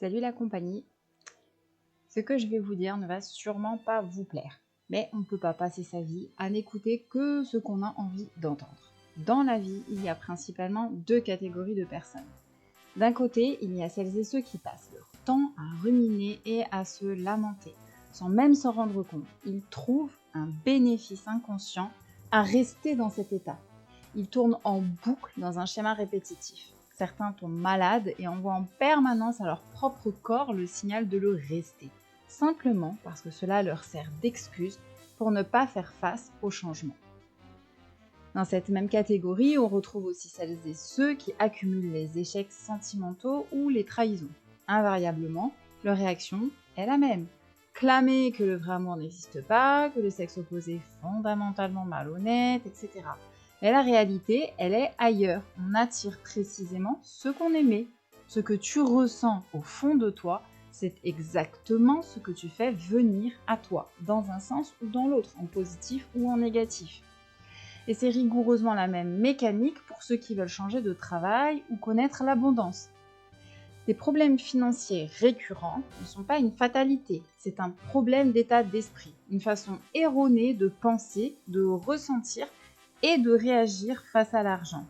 Salut la compagnie. Ce que je vais vous dire ne va sûrement pas vous plaire, mais on ne peut pas passer sa vie à n'écouter que ce qu'on a envie d'entendre. Dans la vie, il y a principalement deux catégories de personnes. D'un côté, il y a celles et ceux qui passent leur temps à ruminer et à se lamenter, sans même s'en rendre compte. Ils trouvent un bénéfice inconscient à rester dans cet état. Ils tournent en boucle dans un schéma répétitif. Certains tombent malades et envoient en permanence à leur propre corps le signal de le rester, simplement parce que cela leur sert d'excuse pour ne pas faire face au changement. Dans cette même catégorie, on retrouve aussi celles et ceux qui accumulent les échecs sentimentaux ou les trahisons. Invariablement, leur réaction est la même. Clamer que le vrai amour n'existe pas, que le sexe opposé est fondamentalement malhonnête, etc. Mais la réalité, elle est ailleurs. On attire précisément ce qu'on aimait. Ce que tu ressens au fond de toi, c'est exactement ce que tu fais venir à toi, dans un sens ou dans l'autre, en positif ou en négatif. Et c'est rigoureusement la même mécanique pour ceux qui veulent changer de travail ou connaître l'abondance. Des problèmes financiers récurrents ne sont pas une fatalité, c'est un problème d'état d'esprit, une façon erronée de penser, de ressentir et de réagir face à l'argent.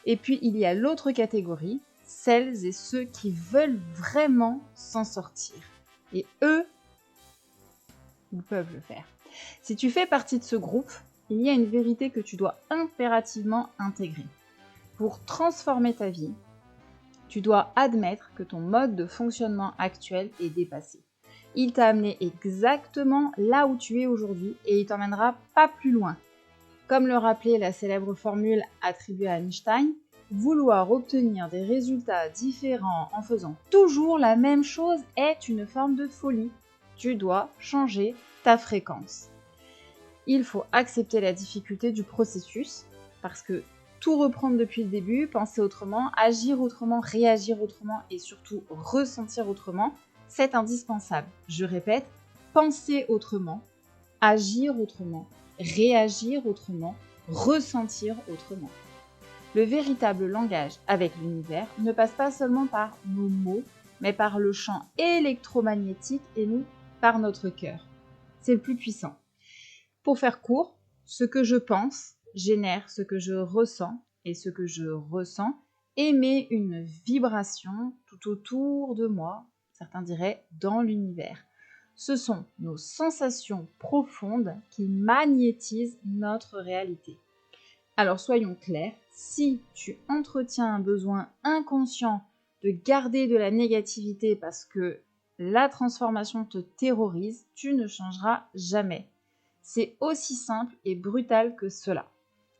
Et puis il y a l'autre catégorie, celles et ceux qui veulent vraiment s'en sortir. Et eux, ils peuvent le faire. Si tu fais partie de ce groupe, il y a une vérité que tu dois impérativement intégrer. Pour transformer ta vie, tu dois admettre que ton mode de fonctionnement actuel est dépassé. Il t'a amené exactement là où tu es aujourd'hui et il t'emmènera pas plus loin. Comme le rappelait la célèbre formule attribuée à Einstein, vouloir obtenir des résultats différents en faisant toujours la même chose est une forme de folie. Tu dois changer ta fréquence. Il faut accepter la difficulté du processus parce que tout reprendre depuis le début, penser autrement, agir autrement, réagir autrement et surtout ressentir autrement, c'est indispensable. Je répète, penser autrement, agir autrement, réagir autrement, ressentir autrement. Le véritable langage avec l'univers ne passe pas seulement par nos mots, mais par le champ électromagnétique émis par notre cœur. C'est le plus puissant. Pour faire court, ce que je pense génère ce que je ressens et ce que je ressens émet une vibration tout autour de moi, certains diraient dans l'univers. Ce sont nos sensations profondes qui magnétisent notre réalité. Alors soyons clairs, si tu entretiens un besoin inconscient de garder de la négativité parce que la transformation te terrorise, tu ne changeras jamais. C'est aussi simple et brutal que cela.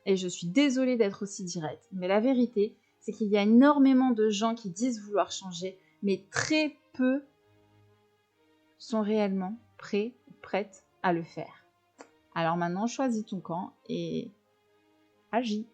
Et je suis désolée d'être aussi directe, mais la vérité, c'est qu'il y a énormément de gens qui disent vouloir changer, mais très peu sont réellement prêts ou prêtes à le faire. Alors maintenant, choisis ton camp et agis.